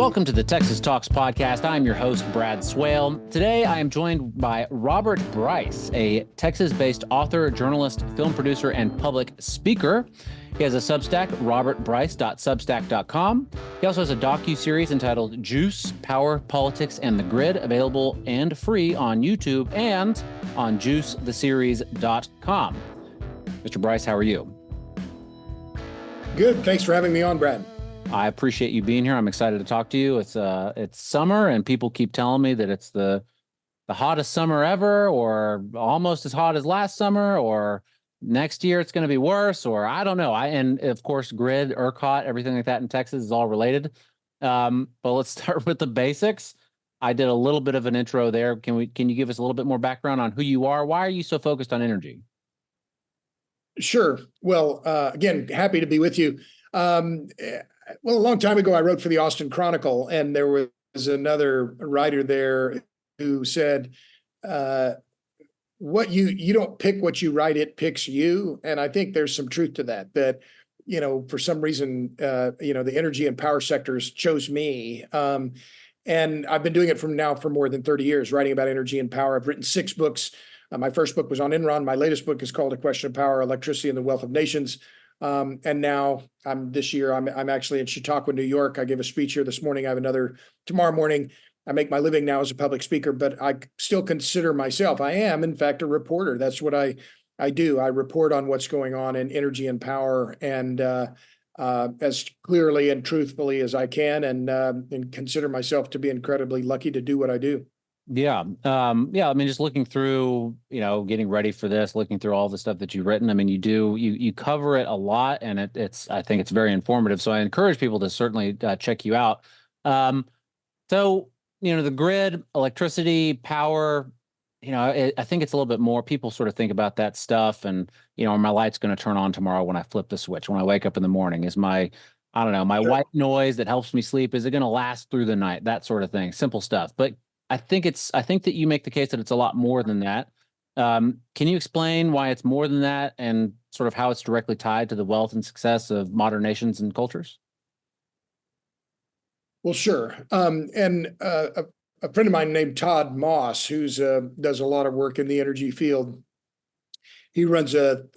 welcome to the Texas Talks podcast. I'm your host, Brad Swale. Today, I am joined by Robert Bryce, a Texas-based author, journalist, film producer, and public speaker. He has a Substack, robertbryce.substack.com. He also has a docuseries entitled Juice, Power, Politics, and the Grid, available and free on YouTube and on juicetheseries.com. Mr. Bryce, how are you? Good. Thanks for having me on, Brad. I appreciate you being here. I'm excited to talk to you. It's summer, and people keep telling me that it's the hottest summer ever, or almost as hot as last summer, or next year it's going to be worse, or I don't know. And of course, grid, ERCOT, everything like that in Texas is all related. But let's start with the basics. I did a little bit of an intro there. Can you give us a little bit more background on who you are? Why are you so focused on energy? Sure. Well, again, happy to be with you. Well, a long time ago, I wrote for the Austin Chronicle, and there was another writer there who said, "What you don't pick what you write, it picks you." And I think there's some truth to that. That for some reason, the energy and power sectors chose me, and I've been doing it for more than 30 years, writing about energy and power. I've written 6 books. My first book was on Enron. My latest book is called A Question of Power: Electricity and the Wealth of Nations. And now this year I'm actually in Chautauqua, New York. I gave a speech here this morning. I have another tomorrow morning. I make my living now as a public speaker, but I still consider myself, I am in fact a reporter. That's what I do. I report on what's going on in energy and power, and as clearly and truthfully as I can, and consider myself to be incredibly lucky to do what I do. Yeah. I mean, just looking through, getting ready for this, looking through all the stuff that you've written. I mean, you cover it a lot, and I think it's very informative. So I encourage people to certainly check you out. So, the grid, electricity, power, I think it's a little bit more. People sort of think about that stuff, and, are my lights going to turn on tomorrow when I flip the switch, when I wake up in the morning? Is my Sure. white noise that helps me sleep, is it going to last through the night? That sort of thing. Simple stuff. But I think that you make the case that it's a lot more than that. Can you explain why it's more than that, and sort of how it's directly tied to the wealth and success of modern nations and cultures? Well, sure. And a friend of mine named Todd Moss, who's does a lot of work in the energy field. He runs a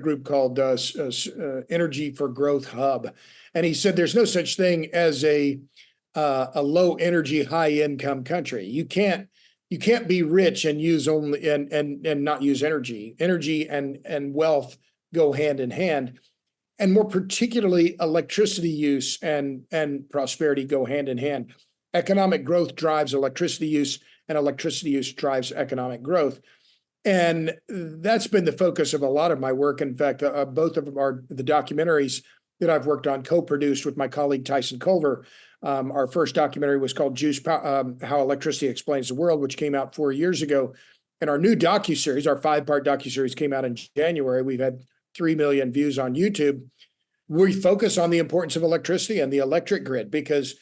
group called Energy for Growth Hub, and he said there's no such thing as a low energy, high income country. You can't be rich and use only and not use energy. Energy and wealth go hand in hand, and more particularly electricity use and prosperity go hand in hand. Economic growth drives electricity use, and electricity use drives economic growth. And that's been the focus of a lot of my work. In fact, both of them are the documentaries that I've worked on, co-produced with my colleague Tyson Culver. Our first documentary was called Juice, How Electricity Explains the World, which came out 4 years ago. And our new docuseries, our 5-part docuseries, came out in January. We've had 3 million views on YouTube. We focus on the importance of electricity and the electric grid, because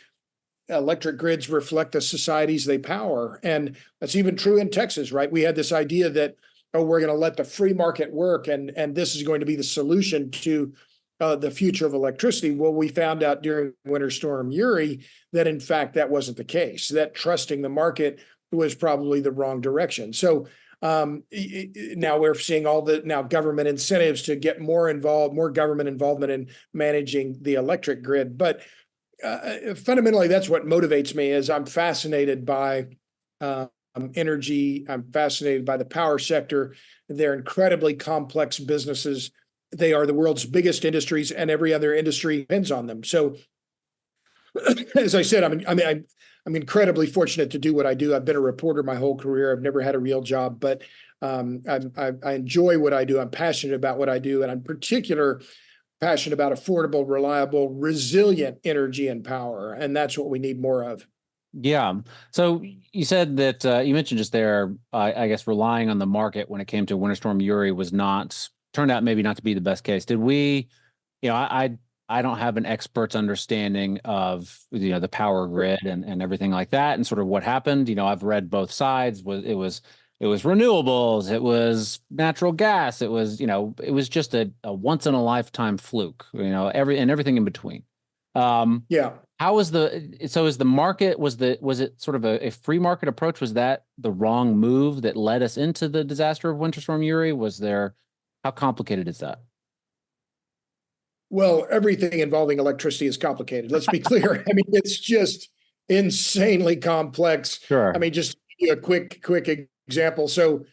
electric grids reflect the societies they power. And that's even true in Texas, right? We had this idea that, we're going to let the free market work, and this is going to be the solution to the future of electricity. Well, we found out during Winter Storm Uri that, in fact, that wasn't the case, that trusting the market was probably the wrong direction. So now we're seeing now government incentives to get more government involvement in managing the electric grid. But fundamentally, that's what motivates me. Is I'm fascinated by energy. I'm fascinated by the power sector. They're incredibly complex businesses. They are the world's biggest industries, and every other industry depends on them. So, as I said, I'm incredibly fortunate to do what I do. I've been a reporter my whole career. I've never had a real job, but I enjoy what I do. I'm passionate about what I do, and I'm particular passionate about affordable, reliable, resilient energy and power, and that's what we need more of. Yeah. So you said that you mentioned just there, I guess, relying on the market when it came to Winter Storm Uri turned out maybe not to be the best case. Did we, I don't have an expert's understanding of, the power grid and everything like that, and sort of what happened. I've read both sides. It was renewables, it was natural gas, it was just a once in a lifetime fluke, everything in between. Yeah. How was is the market, was it sort of a free market approach? Was that the wrong move that led us into the disaster of Winter Storm Uri? How complicated is that? Well, everything involving electricity is complicated. Let's be clear. I mean, it's just insanely complex. I Sure. mean, just to give you a quick example. So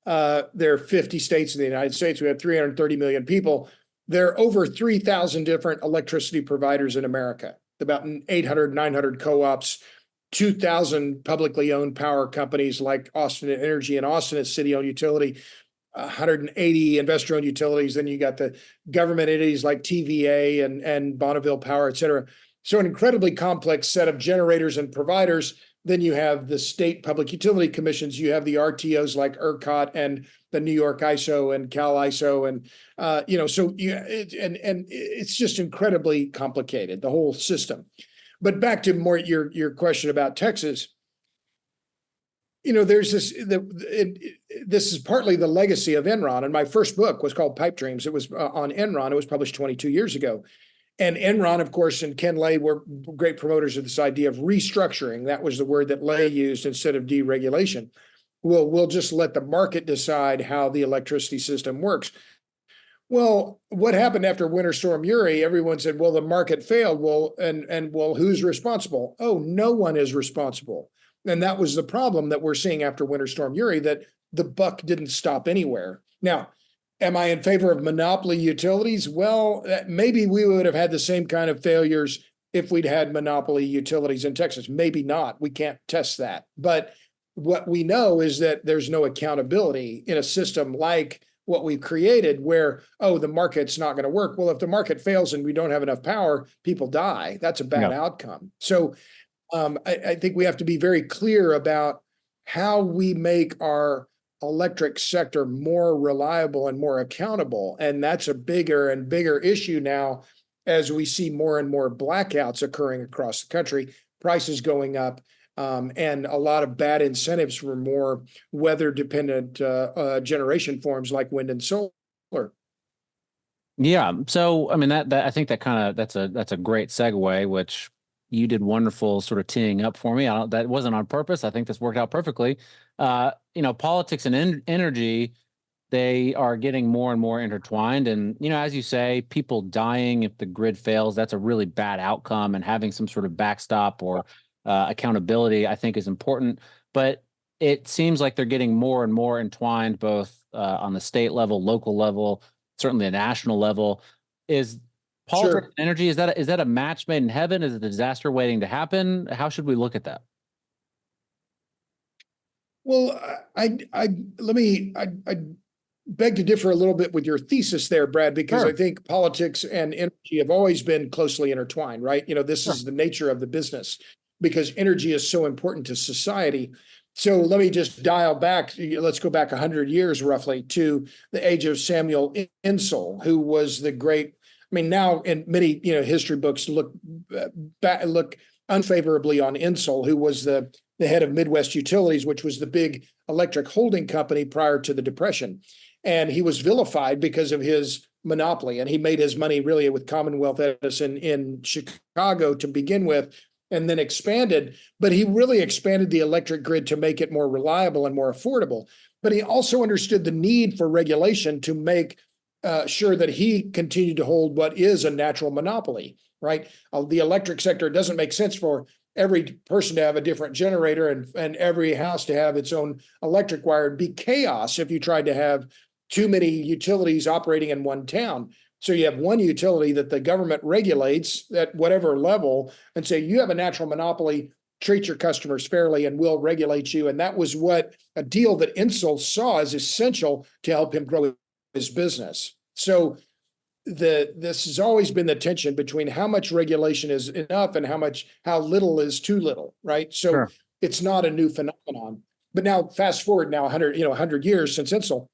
there are 50 states in the United States. We have 330 million people. There are over 3,000 different electricity providers in America, about 800, 900 co-ops, 2,000 publicly owned power companies like Austin Energy and Austin, a city-owned utility, 180 investor-owned utilities. Then you got the government entities like TVA and Bonneville Power, et cetera. So an incredibly complex set of generators and providers. Then you have the state public utility commissions. You have the RTOs like ERCOT and the New York ISO and Cal ISO, and so and it's just incredibly complicated, the whole system. But back to more your question about Texas. There's this is partly the legacy of Enron. And my first book was called Pipe Dreams. It was on Enron. It was published 22 years ago. And Enron, of course, and Ken Lay were great promoters of this idea of restructuring. That was the word that Lay used instead of deregulation. We'll just let the market decide how the electricity system works. Well, what happened after Winter Storm Uri? Everyone said, well, the market failed. Well, and well, who's responsible? Oh, no one is responsible. And that was the problem that we're seeing after Winter Storm Uri, that the buck didn't stop anywhere. Now, am I in favor of monopoly utilities? Well, maybe we would have had the same kind of failures if we'd had monopoly utilities in Texas. Maybe not. We can't test that. But what we know is that there's no accountability in a system like what we've created where, oh, the market's not going to work. Well, if the market fails and we don't have enough power, people die. That's a bad outcome. So I think we have to be very clear about how we make our electric sector more reliable and more accountable. And that's a bigger and bigger issue now as we see more and more blackouts occurring across the country, prices going up, and a lot of bad incentives for more weather-dependent generation forms like wind and solar. Yeah. So, I mean, that I think that's a great segue, which you did wonderful sort of teeing up for me. That wasn't on purpose. I think this worked out perfectly. Politics and energy, they are getting more and more intertwined. And, as you say, people dying if the grid fails, that's a really bad outcome. And having some sort of backstop or accountability, I think, is important. But it seems like they're getting more and more entwined, both on the state level, local level, certainly a national level. Is politics and energy, is that a match made in heaven? Is it a disaster waiting to happen? How should we look at that? Well, I beg to differ a little bit with your thesis there, Brad, because I think politics and energy have always been closely intertwined, right? This is the nature of the business because energy is so important to society. So let me just dial back. Let's go back 100 years roughly to the age of Samuel Insull, who was the great. I mean, now in many history books look unfavorably on Insull, who was the head of Midwest Utilities, which was the big electric holding company prior to the Depression. And he was vilified because of his monopoly. And he made his money really with Commonwealth Edison in Chicago to begin with, and then expanded. But he really expanded the electric grid to make it more reliable and more affordable. But he also understood the need for regulation to make sure that he continued to hold what is a natural monopoly, right? The electric sector, it doesn't make sense for every person to have a different generator and every house to have its own electric wire. It'd be chaos if you tried to have too many utilities operating in one town. So you have one utility that the government regulates at whatever level and say, you have a natural monopoly, treat your customers fairly and we'll regulate you. And that was what a deal that Insull saw as essential to help him grow his business. So this has always been the tension between how much regulation is enough and how little is too little, right? So it's not a new phenomenon. But now fast forward 100 years since Insull,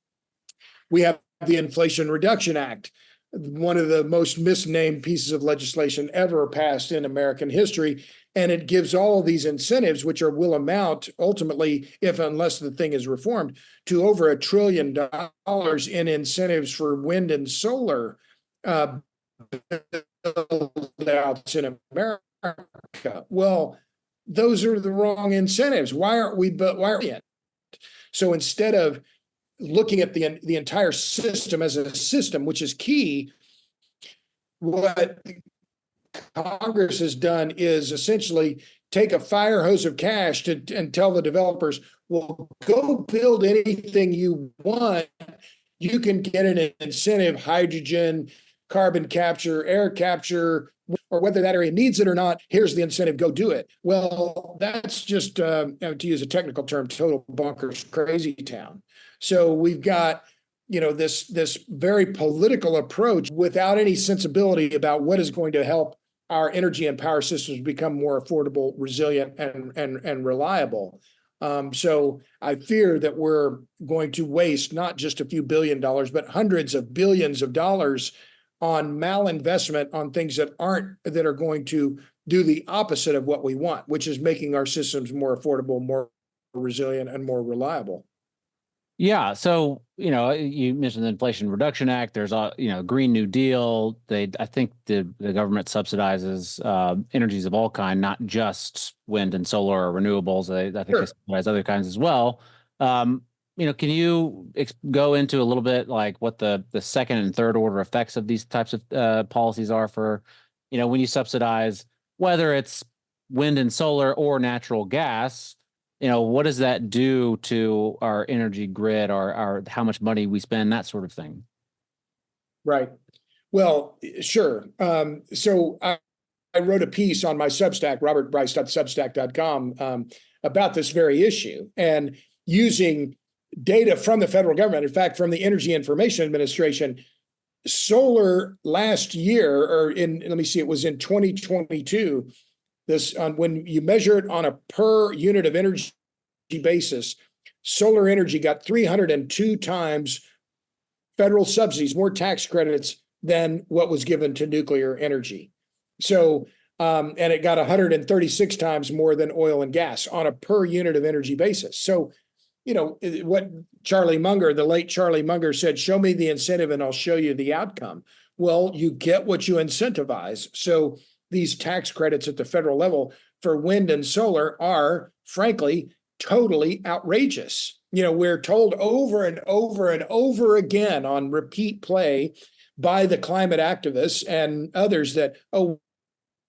we have the Inflation Reduction Act, one of the most misnamed pieces of legislation ever passed in American history. And it gives all of these incentives, which will amount ultimately, unless the thing is reformed, to over $1 trillion in incentives for wind and solar build-outs in America. Well, those are the wrong incentives. Why aren't we? But why are we? So instead of looking at the entire system as a system, which is key, what Congress has done is essentially take a fire hose of cash and tell the developers, well, go build anything you want. You can get an incentive, hydrogen, carbon capture, air capture, or whether that area needs it or not, here's the incentive, go do it. Well, that's just, to use a technical term, total bonkers crazy town. So we've got, this very political approach without any sensibility about what is going to help our energy and power systems become more affordable, resilient, and reliable. So I fear that we're going to waste not just a few $billions, but hundreds of billions of dollars on malinvestment on things that are going to do the opposite of what we want, which is making our systems more affordable, more resilient, and more reliable. Yeah. So, you mentioned the Inflation Reduction Act. There's a, Green New Deal. I think the government subsidizes energies of all kind, not just wind and solar or renewables. I think they subsidize other kinds as well. Can you go into a little bit like what the second and third order effects of these types of policies are for, when you subsidize, whether it's wind and solar or natural gas, what does that do to our energy grid, our how much money we spend, that sort of thing? Right. Well, sure. So I wrote a piece on my Substack, robertbryce.substack.com, about this very issue and using data from the federal government. In fact, from the Energy Information Administration, solar last year, let me see, it was in 2022. When you measure it on a per unit of energy basis, solar energy got 302 times federal subsidies, more tax credits than what was given to nuclear energy. So, and it got 136 times more than oil and gas on a per unit of energy basis. So, what Charlie Munger, the late Charlie Munger, said, show me the incentive and I'll show you the outcome. Well, you get what you incentivize. So these tax credits at the federal level for wind and solar are, frankly, totally outrageous. We're told over and over and over again on repeat play by the climate activists and others that, oh,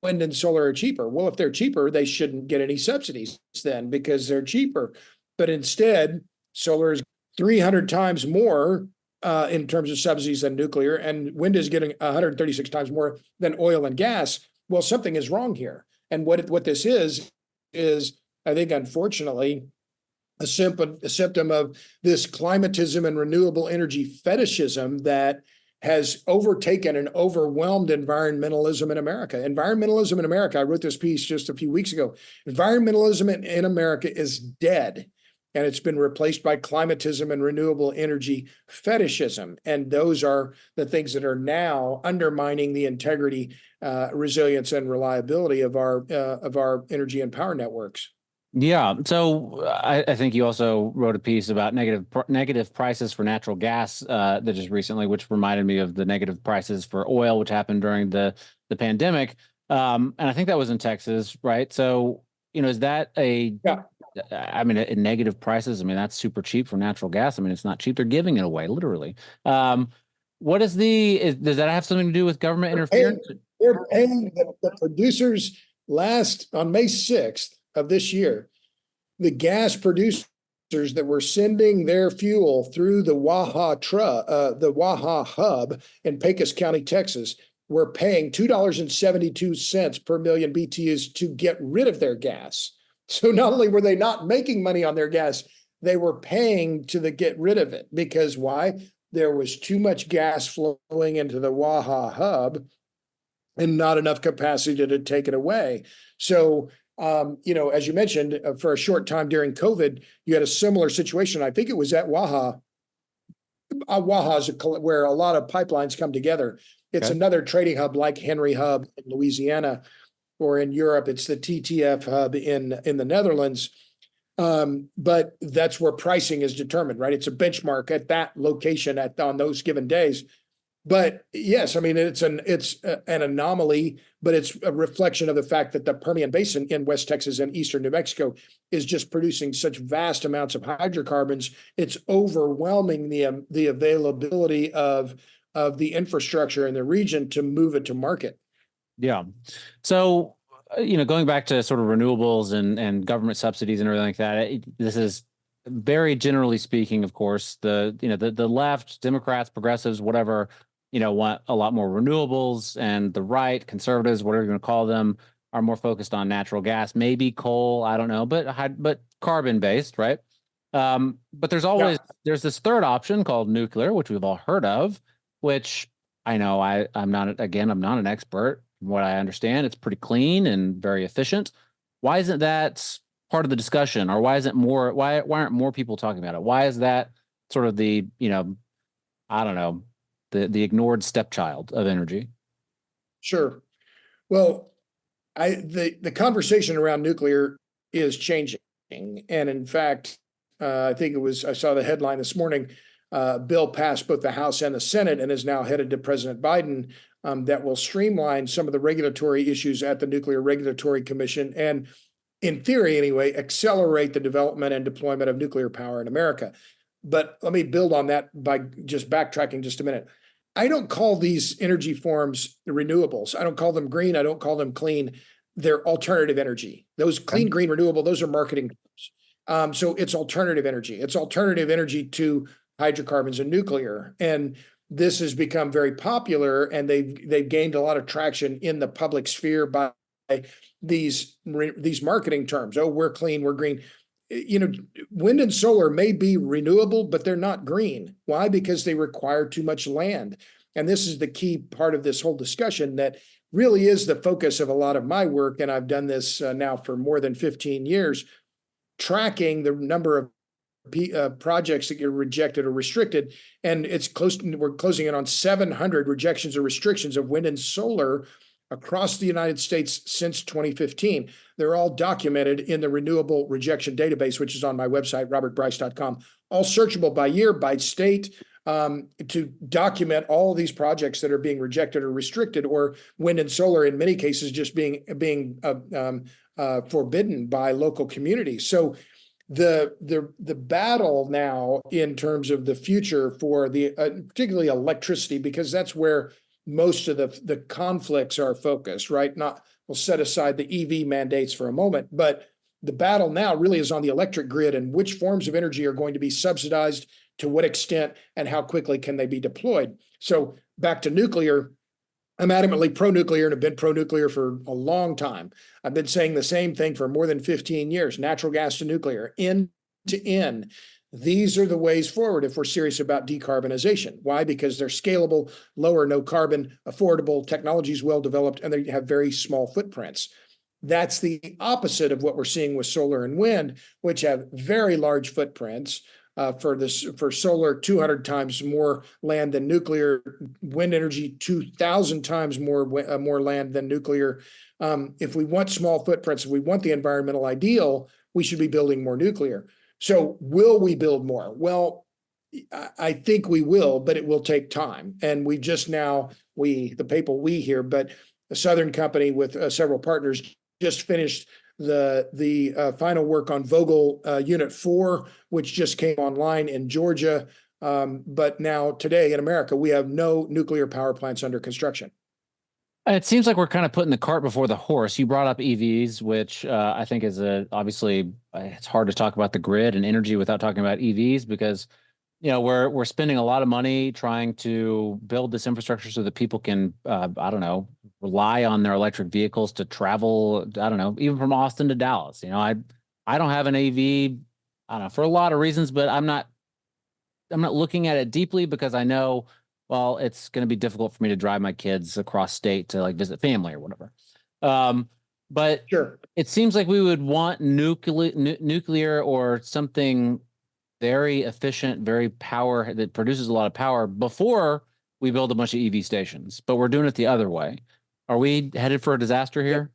wind and solar are cheaper. Well, if they're cheaper, they shouldn't get any subsidies then because they're cheaper. But instead, solar is 300 times more in terms of subsidies than nuclear, and wind is getting 136 times more than oil and gas. Well, something is wrong here. And what this is, I think, unfortunately, a symptom of this climatism and renewable energy fetishism that has overtaken and overwhelmed environmentalism in America. Environmentalism in America, I wrote this piece just a few weeks ago. Environmentalism in America is dead, and it's been replaced by climatism and renewable energy fetishism. And those are the things that are now undermining the integrity, resilience, and reliability of our energy and power networks. Yeah. So I think you also wrote a piece about negative prices for natural gas that just recently, which reminded me of the negative prices for oil, which happened during the pandemic. And I think that was in Texas, right? So, is that Yeah. I mean, in negative prices, I mean, that's super cheap for natural gas. I mean, it's not cheap. They're giving it away, literally. What is does that have something to do with government interference? They're paying the producers on May 6th of this year, the gas producers that were sending their fuel through the Waha hub in Pecos County, Texas, were paying $2.72 per million BTUs to get rid of their gas. So not only were they not making money on their gas, they were paying to get rid of it. Because why? There was too much gas flowing into the Waha hub and not enough capacity to take it away. So, as you mentioned, for a short time during COVID, you had a similar situation. I think it was at Waha. Waha is where a lot of pipelines come together. It's another trading hub like Henry Hub in Louisiana, or in Europe, it's the TTF hub in the Netherlands. But that's where pricing is determined, right? It's a benchmark at that location on those given days. But yes, I mean, an anomaly, but it's a reflection of the fact that the Permian Basin in West Texas and eastern New Mexico is just producing such vast amounts of hydrocarbons. It's overwhelming the availability of the infrastructure in the region to move it to market. Yeah. So, going back to sort of renewables and government subsidies and everything like that, this is very generally speaking, of course, the left, Democrats, progressives, whatever, want a lot more renewables, and the right, conservatives, whatever you want to call them, are more focused on natural gas, maybe coal, I don't know, but carbon based, right? But Yeah. there's this third option called nuclear, which we've all heard of, which I know I'm not an expert. From what I understand, it's pretty clean and very efficient. Why isn't that part of the discussion, or why aren't more people talking about it? Why is that sort of I don't know, the ignored stepchild of energy? Sure. Well, the conversation around nuclear is changing, and in fact, I think I saw the headline this morning. Bill passed both the House and the Senate and is now headed to President Biden. That will streamline some of the regulatory issues at the Nuclear Regulatory Commission and, in theory anyway, accelerate the development and deployment of nuclear power in America. But let me build on that by just backtracking just a minute. I don't call these energy forms renewables. I don't call them green. I don't call them clean. They're alternative energy. Those Okay. clean, green, renewable, those are marketing terms. So it's alternative energy. It's alternative energy to hydrocarbons and nuclear. And this has become very popular, and they've gained a lot of traction in the public sphere by these marketing terms. Oh, we're clean, we're green. Wind and solar may be renewable, but they're not green. Why? Because they require too much land. And this is the key part of this whole discussion that really is the focus of a lot of my work. And I've done this now for more than 15 years, tracking the number of projects that get rejected or restricted. And we're closing in on 700 rejections or restrictions of wind and solar across the United States since 2015. They're all documented in the Renewable Rejection Database, which is on my website, robertbryce.com, all searchable by year, by state, to document all of these projects that are being rejected or restricted, or wind and solar, in many cases, just being forbidden by local communities. So the battle now in terms of the future for the particularly electricity, because that's where most of the conflicts are focused, right? Not, we'll set aside the EV mandates for a moment, but the battle now really is on the electric grid and which forms of energy are going to be subsidized, to what extent, and how quickly can they be deployed. So back to nuclear, I'm adamantly pro-nuclear and have been pro-nuclear for a long time. I've been saying the same thing for more than 15 years, natural gas to nuclear, end to end. These are the ways forward if we're serious about decarbonization. Why? Because they're scalable, lower, no carbon, affordable, technologies well developed, and they have very small footprints. That's the opposite of what we're seeing with solar and wind, which have very large footprints. For solar, 200 times more land than nuclear. Wind energy, 2,000 times more land than nuclear. If we want small footprints, if we want the environmental ideal, we should be building more nuclear. So will we build more? Well, I think we will, but it will take time. And we just now, the papal we here, but a Southern company with several partners just finished the final work on Vogtle Unit 4, which just came online in Georgia. But now today in America, we have no nuclear power plants under construction. It seems like we're kind of putting the cart before the horse. You brought up EVs, which I think is obviously it's hard to talk about the grid and energy without talking about EVs, because we're spending a lot of money trying to build this infrastructure so that people can I don't know, rely on their electric vehicles to travel. I don't know, even from Austin to Dallas. I don't have an AV. I don't know, for a lot of reasons, but I'm not looking at it deeply because I know, well, it's going to be difficult for me to drive my kids across state to like visit family or whatever. Um, but Sure. it seems like we would want nuclear or something very efficient, very power that produces a lot of power before we build a bunch of EV stations. But we're doing it the other way. Are we headed for a disaster Yep. here?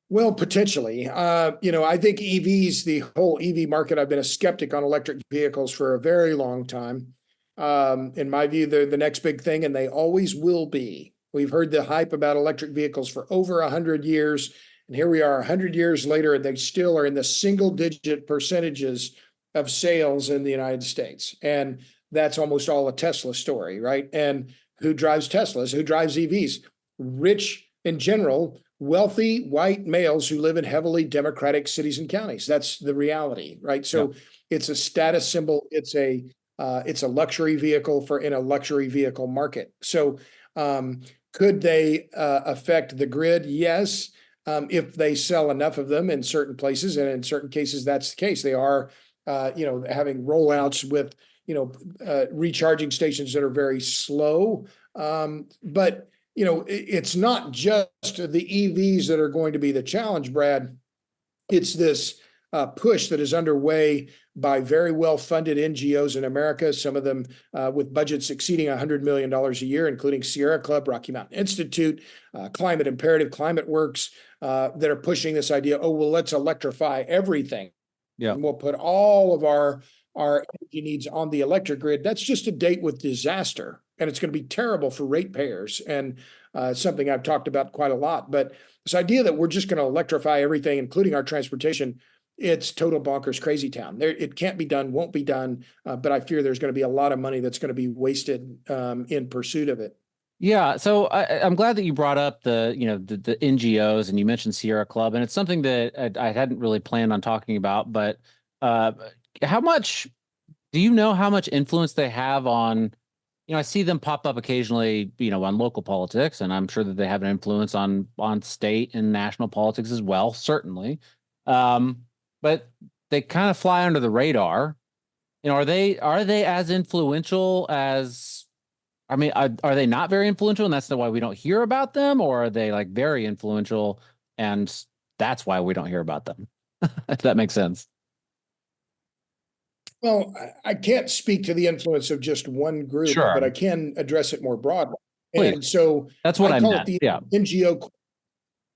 Well, potentially. I think EVs, the whole EV market, I've been a skeptic on electric vehicles for a very long time. In my view, they're the next big thing, and they always will be. We've heard the hype about electric vehicles for over 100 years, and here we are 100 years later, and they still are in the single-digit percentages of sales in the United States. And that's almost all a Tesla story, right? And who drives Teslas? Who drives EVs? Rich in general, wealthy white males who live in heavily Democratic cities and counties. That's the reality, right? So it's a status symbol. It's a luxury vehicle for in a luxury vehicle market. So could they affect the grid? Yes. If they sell enough of them in certain places, and in certain cases that's the case. They are, having rollouts with, recharging stations that are very slow. But it's not just the EVs that are going to be the challenge, Brad. It's this push that is underway by very well-funded NGOs in America, some of them with budgets exceeding $100 million a year, including Sierra Club, Rocky Mountain Institute, Climate Imperative, Climate Works, that are pushing this idea, oh, well, let's electrify everything. Yeah. And we'll put all of our energy needs on the electric grid. That's just a date with disaster. And it's going to be terrible for ratepayers, and something I've talked about quite a lot. But this idea that we're just going to electrify everything, including our transportation, it's total bonkers, crazy town. It can't be done, won't be done. But I fear there's going to be a lot of money that's going to be wasted in pursuit of it. Yeah, so I'm glad that you brought up the NGOs, and you mentioned Sierra Club, and it's something that I hadn't really planned on talking about. But how much do you know how much influence they have on? I see them pop up occasionally, on local politics, and I'm sure that they have an influence on state and national politics as well, certainly. But they kind of fly under the radar. Are they as influential as? I mean, are they not very influential, and that's why we don't hear about them, or are they like very influential, and that's why we don't hear about them? If that makes sense. Well, I can't speak to the influence of just one group, Sure, but I can address it more broadly. please. And so That's what I I call it meant. the Yeah. NGO,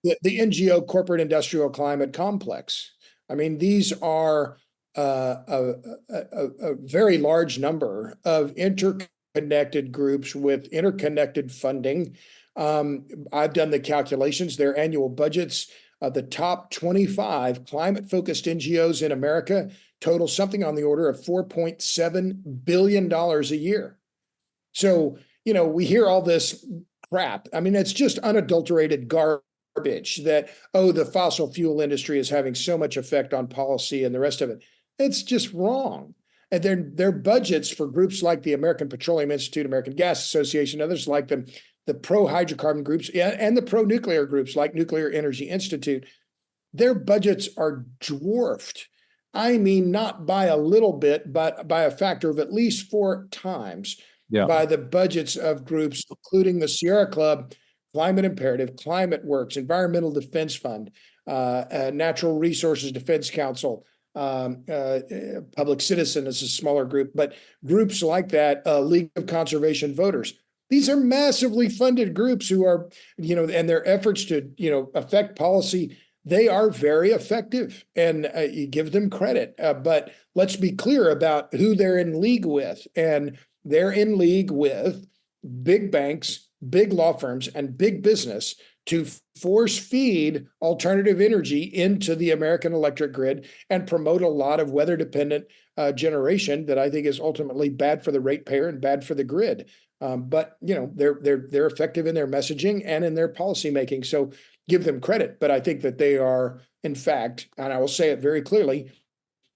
the NGO corporate industrial climate complex. I mean, these are a very large number of interconnected groups with interconnected funding. I've done the calculations, their annual budgets. The top 25 climate-focused NGOs in America total something on the order of $4.7 billion a year. So, we hear all this crap. I mean, it's just unadulterated garbage that, oh, the fossil fuel industry is having so much effect on policy and the rest of it. It's just wrong. And their budgets for groups like the American Petroleum Institute, American Gas Association, others like them, the pro-hydrocarbon groups, and the pro-nuclear groups like Nuclear Energy Institute, their budgets are dwarfed. I mean, not by a little bit, but by a factor of at least 4 times by the budgets of groups, including the Sierra Club, Climate Imperative, Climate Works, Environmental Defense Fund, Natural Resources Defense Council, Public Citizen is a smaller group, but groups like that, League of Conservation Voters. These are massively funded groups who are, and their efforts to, affect policy, they are very effective, and you give them credit. But let's be clear about who they're in league with. And they're in league with big banks, big law firms, and big business to force feed alternative energy into the American electric grid and promote a lot of weather dependent generation that I think is ultimately bad for the ratepayer and bad for the grid. But they're effective in their messaging and in their policy making. So give them credit. But I think that they are, in fact, and I will say it very clearly,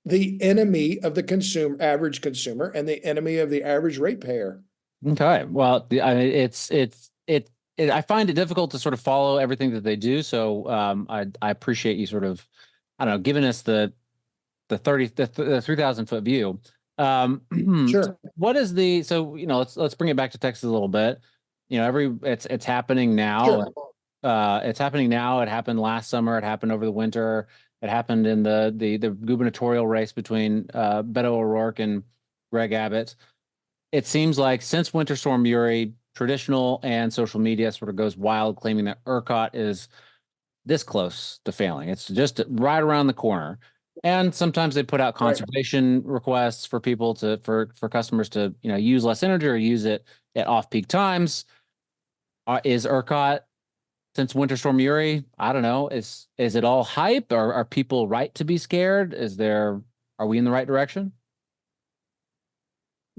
the enemy of the average consumer, and the enemy of the average ratepayer. Okay. Well, I mean, I find it difficult to sort of follow everything that they do. So I appreciate you sort of, I don't know, giving us the 3,000 foot view. Sure. What is let's bring it back to Texas a little bit. It's happening now. Sure. It's happening now. It happened last summer. It happened over the winter. It happened in the gubernatorial race between Beto O'Rourke and Greg Abbott. It seems like since Winter Storm Uri, traditional and social media sort of goes wild, claiming that ERCOT is this close to failing. It's just right around the corner. And sometimes they put out Right. conservation requests for people to for customers to, use less energy or use it at off-peak times. Is ERCOT, since Winter Storm Uri, I don't know, is it all hype? Or are people right to be scared? Are we in the right direction?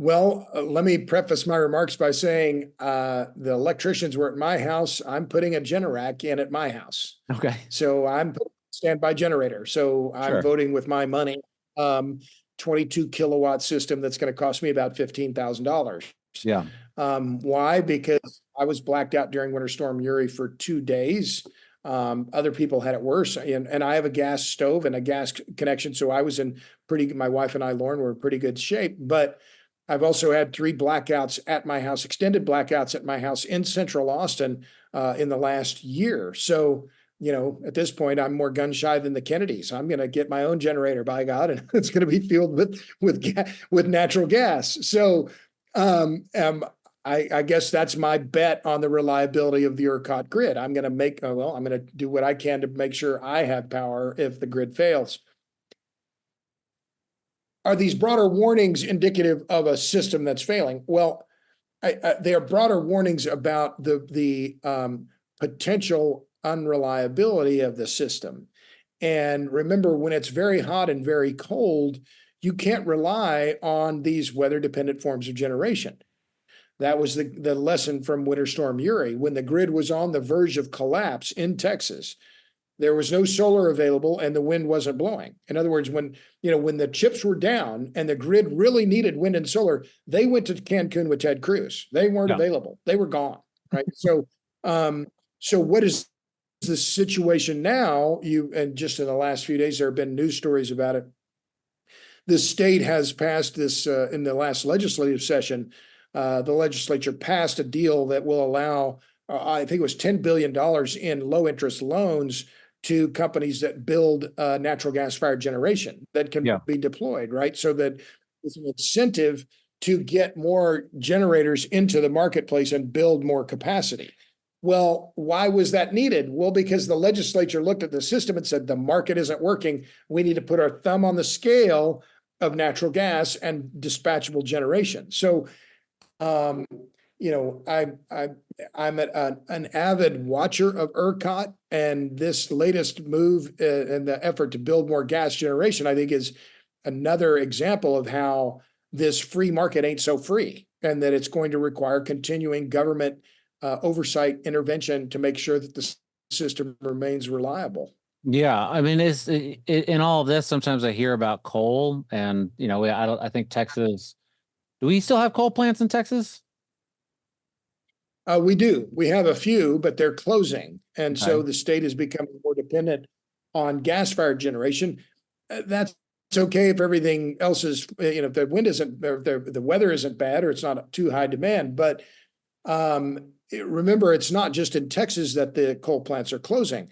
Well, let me preface my remarks by saying the electricians were at my house. I'm putting a Generac in at my house. Okay, So I'm putting a standby generator. So I'm sure. voting with my money. 22 kilowatt system that's going to cost me about $15,000. Yeah, Why? Because I was blacked out during Winter Storm Uri for 2 days. Other people had it worse, and I have a gas stove and a gas connection, so I was in pretty. My wife and I, Lauren, were in pretty good shape. But I've also had 3 blackouts at my house, extended blackouts at my house in Central Austin in the last year. So at this point, I'm more gun shy than the Kennedys. I'm going to get my own generator, by God, and it's going to be filled with natural gas. So um, um, I guess that's my bet on the reliability of the ERCOT grid. I'm going to I'm going to do what I can to make sure I have power if the grid fails. Are these broader warnings indicative of a system that's failing? Well, they are broader warnings about the potential unreliability of the system. And remember, when it's very hot and very cold, you can't rely on these weather dependent forms of generation. That was the lesson from Winter Storm Uri. When the grid was on the verge of collapse in Texas, there was no solar available and the wind wasn't blowing. In other words, when the chips were down and the grid really needed wind and solar, they went to Cancun with Ted Cruz. They weren't yeah, available. They were gone. Right. So what is the situation now? And just in the last few days, there have been news stories about it. The state has passed this in the last legislative session. The legislature passed a deal that will allow, I think it was $10 billion in low interest loans to companies that build natural gas fired generation that can yeah, be deployed, right? So that it's an incentive to get more generators into the marketplace and build more capacity. Well, why was that needed? Well, because the legislature looked at the system and said, the market isn't working. We need to put our thumb on the scale of natural gas and dispatchable generation. So, um, I'm an avid watcher of ERCOT, and this latest move and the effort to build more gas generation, I think, is another example of how this free market ain't so free, and that it's going to require continuing government oversight intervention to make sure that the system remains reliable. yeah. I mean, in all of this, sometimes I hear about coal, and I don't. I think Texas. Do we still have coal plants in Texas? We do. We have a few, but they're closing. And Okay. so the state is becoming more dependent on gas fired generation. That's okay if everything else is, if the wind isn't, or if the weather isn't bad, or it's not too high demand. But remember, it's not just in Texas that the coal plants are closing.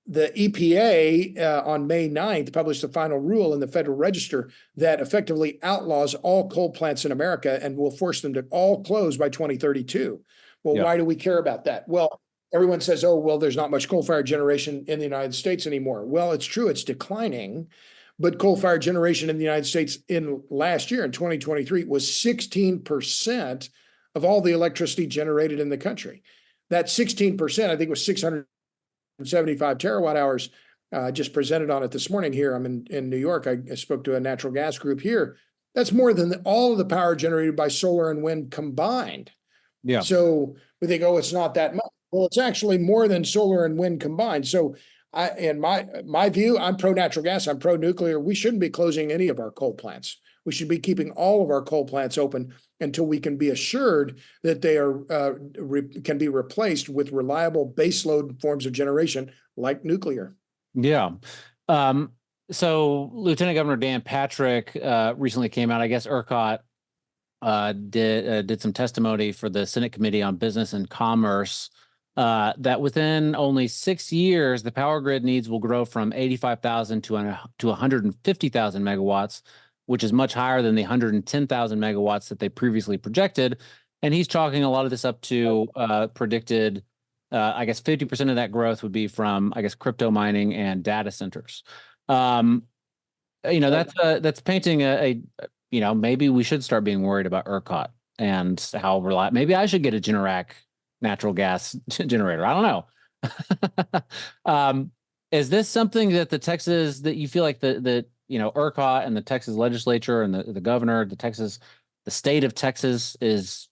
The EPA on May 9th published the final rule in the Federal Register that effectively outlaws all coal plants in America and will force them to all close by 2032. Well, Yeah. why do we care about that? Well, everyone says, oh, well, there's not much coal fired generation in the United States anymore. Well, it's true, it's declining, but coal fired generation in the United States in last year, in 2023, was 16% of all the electricity generated in the country. That 16%, I think, was 675 terawatt hours. Just presented on it this morning here. I'm in New York. I spoke to a natural gas group here. That's more than all of the power generated by solar and wind combined. Yeah. So we think, oh, it's not that much. Well, it's actually more than solar and wind combined. So in my view, I'm pro natural gas. I'm pro nuclear. We shouldn't be closing any of our coal plants. We should be keeping all of our coal plants open until we can be assured that they are can be replaced with reliable baseload forms of generation like nuclear. Yeah. Um, so Lieutenant Governor Dan Patrick recently came out. I guess ERCOT did some testimony for the Senate Committee on Business and Commerce that within only 6 years, the power grid needs will grow from 85,000 to 150,000 megawatts, which is much higher than the 110,000 megawatts that they previously projected. And he's chalking a lot of this up to predicted, I guess 50% of that growth would be from, I guess, crypto mining and data centers. Um, Right. That's painting maybe we should start being worried about ERCOT and how reliable. Maybe I should get a Generac natural gas generator. I don't know. Is this something that that you feel like ERCOT and the Texas legislature and the governor, the state of Texas is,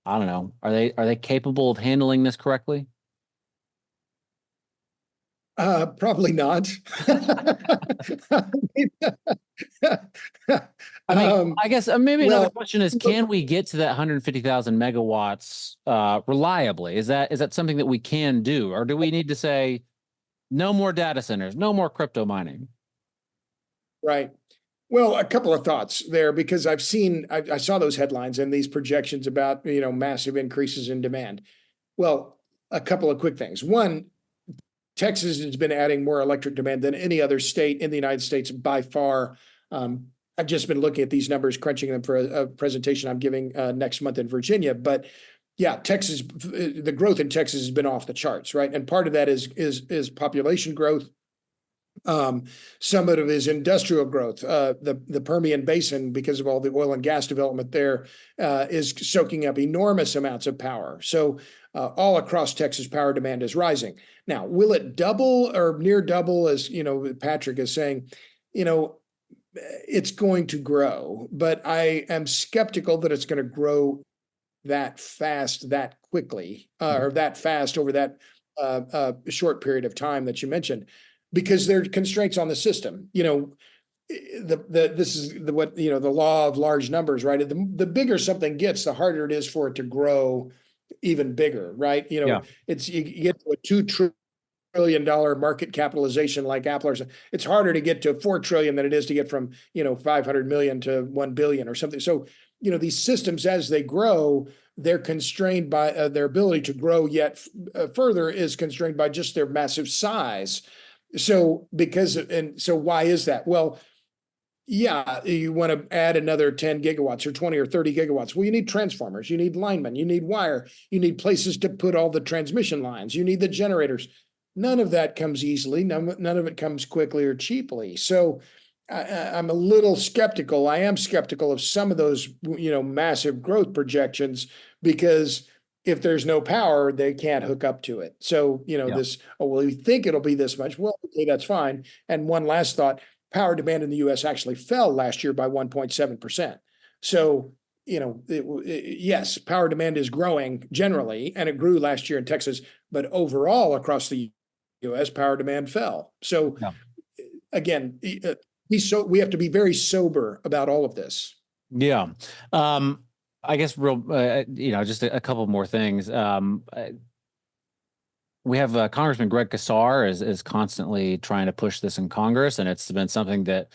I don't know, are they capable of handling this correctly? Probably not. I mean, Um, I guess maybe another well, question is, can we get to that 150,000 megawatts reliably? Is that something that we can do, or do we need to say no more data centers, no more crypto mining? right. Well, a couple of thoughts there because I saw those headlines and these projections about, massive increases in demand. Well, a couple of quick things. One, Texas has been adding more electric demand than any other state in the United States by far. Um, I've just been looking at these numbers, crunching them for a presentation I'm giving next month in Virginia. But yeah, Texas, the growth in Texas has been off the charts, right? And part of that is population growth. Um, some of it is industrial growth. The Permian Basin, because of all the oil and gas development there, is soaking up enormous amounts of power. So all across Texas, power demand is rising. Now, will it double or near double, as Patrick is saying? You know, it's going to grow, but I am skeptical that it's going to grow that fast, that quickly, or that fast over that short period of time that you mentioned, because there are constraints on the system. This is the law of large numbers, right? The bigger something gets, the harder it is for it to grow even bigger, right? Yeah. You get to a $2 trillion market capitalization like Apple, or something. It's harder to get to 4 trillion than it is to get from 500 million to 1 billion or something. So these systems, as they grow, they're constrained by their ability to grow yet further is constrained by just their massive size. So why is that? Well, yeah, you want to add another 10 gigawatts or 20 or 30 gigawatts. Well, you need transformers, you need linemen, you need wire, you need places to put all the transmission lines, you need the generators. None of that comes easily. None of it comes quickly or cheaply. So I'm a little skeptical. I am skeptical of some of those, massive growth projections because if there's no power, they can't hook up to it. So, Yeah. well, we think it'll be this much. Well, okay, that's fine. And one last thought, power demand in the US actually fell last year by 1.7%. So, yes, power demand is growing generally, and it grew last year in Texas, but overall across the US, power demand fell. So, Yeah. again, we have to be very sober about all of this. Yeah. I guess just a couple more things. We have Congressman Greg Casar is constantly trying to push this in Congress, and it's been something that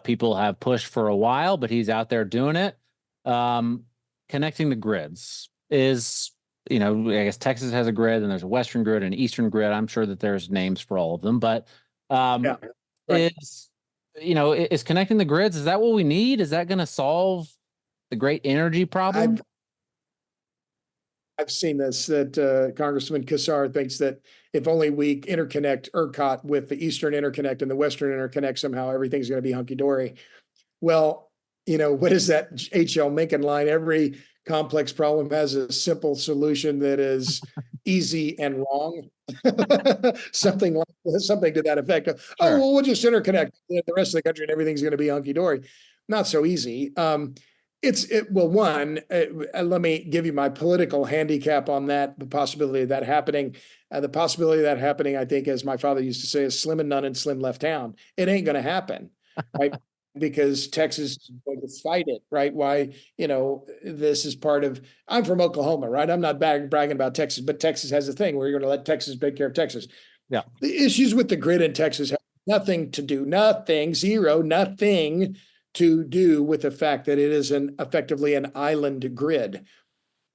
people have pushed for a while, but he's out there doing it. Connecting the grids is, I guess Texas has a grid, and there's a Western grid and an Eastern grid. I'm sure that there's names for all of them, but Yeah, right. is is connecting the grids, is that what we need? Is that going to solve the great energy problem? I've seen this, that Congressman Kassar thinks that if only we interconnect ERCOT with the Eastern interconnect and the Western interconnect, somehow everything's going to be hunky dory. Well, what is that H.L. Mencken line? Every complex problem has a simple solution that is easy and wrong. something to that effect. Oh, Sure. well, we'll just interconnect the rest of the country and everything's going to be hunky dory. Not so easy. Let me give you my political handicap on that, the possibility of that happening. The possibility of that happening, I think, as my father used to say, is slim and none and slim left town. It ain't going to happen, right? Because Texas is going to fight it, right? Why, this is part of, I'm from Oklahoma, right? I'm not bragging about Texas, but Texas has a thing where you're going to let Texas take care of Texas. Yeah. The issues with the grid in Texas have nothing to do, nothing to do with the fact that it is effectively an island grid.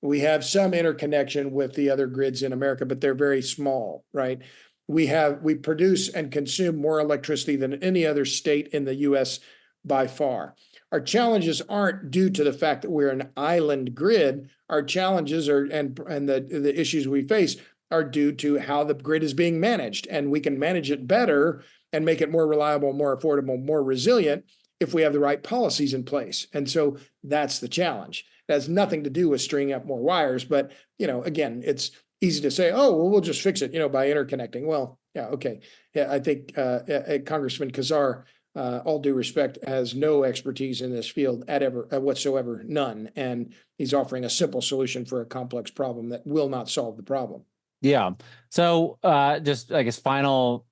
We have some interconnection with the other grids in America, but they're very small, right? We produce and consume more electricity than any other state in the US by far. Our challenges aren't due to the fact that we're an island grid. Our challenges and the issues we face are due to how the grid is being managed, and we can manage it better and make it more reliable, more affordable, more resilient if we have the right policies in place. And so that's the challenge. It has nothing to do with stringing up more wires, but again, it's easy to say, oh, well, we'll just fix it, by interconnecting. Well, yeah, okay. Yeah, I think Congressman Kazar, all due respect, has no expertise in this field whatsoever, none. And he's offering a simple solution for a complex problem that will not solve the problem. Yeah. So just, I guess, final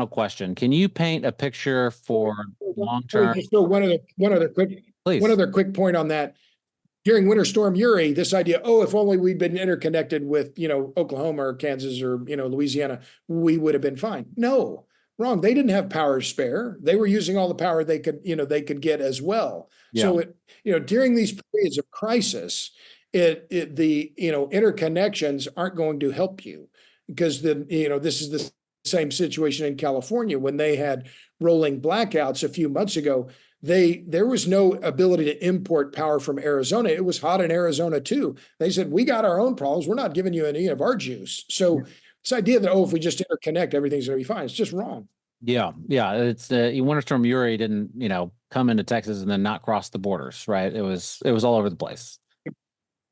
question. Can you paint a picture for long-term? Just one other quick point on that. During Winter Storm Uri, this idea, oh, if only we'd been interconnected with, Oklahoma or Kansas or, Louisiana, we would have been fine. No, wrong. They didn't have power spare. They were using all the power they could get as well. Yeah. So during these periods of crisis, the interconnections aren't going to help you, because this is the same situation in California when they had rolling blackouts a few months ago. There was no ability to import power from Arizona. It was hot in Arizona too. They said, we got our own problems. We're not giving you any of our juice. So this idea that, if we just interconnect, everything's going to be fine, it's just wrong. Yeah. It's Winter Storm Uri didn't, come into Texas and then not cross the borders, right? It was all over the place.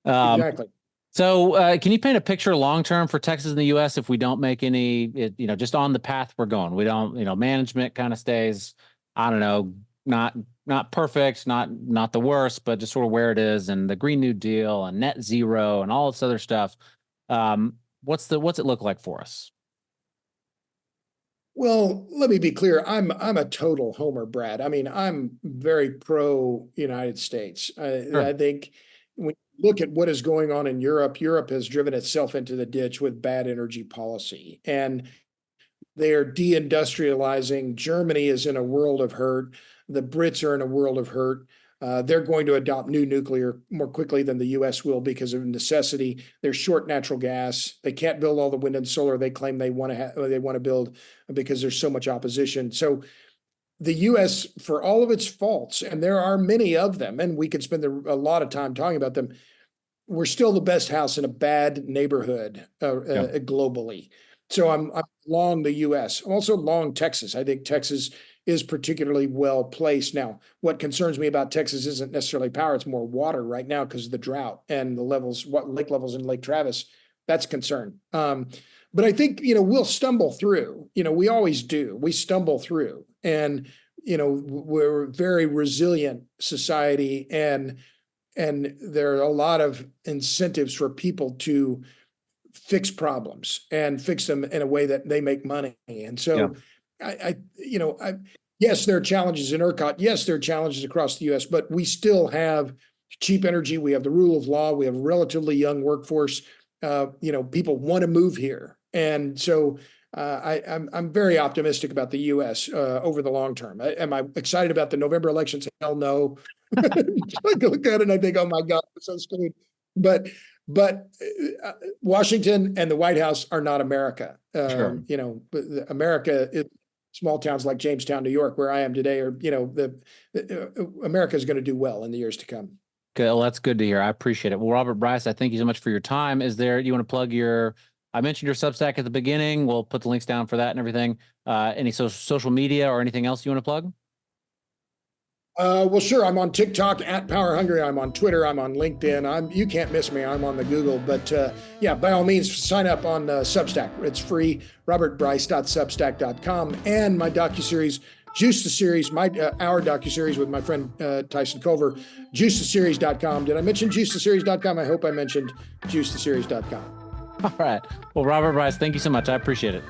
Exactly. So can you paint a picture long-term for Texas and the U.S. if we don't make any, just on the path we're going? We don't, management kind of stays, I don't know, not perfect, not the worst, but just sort of where it is, and the Green New Deal and net zero and all this other stuff. What's it look like for us? Well, let me be clear. I'm a total homer, Brad. I mean, I'm very pro United States. Sure. I think when you look at what is going on in Europe, Europe has driven itself into the ditch with bad energy policy, and they're deindustrializing. Germany is in a world of hurt. The Brits are in a world of hurt. They're going to adopt new nuclear more quickly than the U.S. will because of necessity. They're short natural gas. They can't build all the wind and solar they claim they want to build because there's so much opposition. So the U.S., for all of its faults, and there are many of them, and we could spend a lot of time talking about them, we're still the best house in a bad neighborhood globally. So I'm long the U.S. I'm also long Texas. I think Texas is particularly well placed. Now, what concerns me about Texas isn't necessarily power; it's more water right now because of the drought and the lake levels in Lake Travis. That's a concern. But I think we'll stumble through. We always do. We stumble through, and we're a very resilient society, and there are a lot of incentives for people to fix problems and fix them in a way that they make money. And so yes, there are challenges in ERCOT. Yes, there are challenges across the U.S., but we still have cheap energy. We have the rule of law. We have a relatively young workforce. People want to move here. And so I'm very optimistic about the U.S. Over the long term. Am I excited about the November elections? Hell no. I look at it and I think, oh my God, we're so screwed. But Washington and the White House are not America. Sure. America is small towns like Jamestown, New York, where I am today, or America is going to do well in the years to come. Okay, well, that's good to hear. I appreciate it. Well, Robert, Bryce, I thank you so much for your time. You want to plug I mentioned your Substack at the beginning. We'll put the links down for that and everything. Any social media or anything else you want to plug? Well, sure. I'm on TikTok at Power Hungry. I'm on Twitter. I'm on LinkedIn. You can't miss me. I'm on the Google. But by all means, sign up on Substack. It's free. robertbryce.substack.com. And my docuseries, Juice the Series, our docuseries with my friend Tyson Culver, juicetheseries.com. Did I mention juicetheseries.com? I hope I mentioned juicetheseries.com. All right. Well, Robert, Bryce, thank you so much. I appreciate it.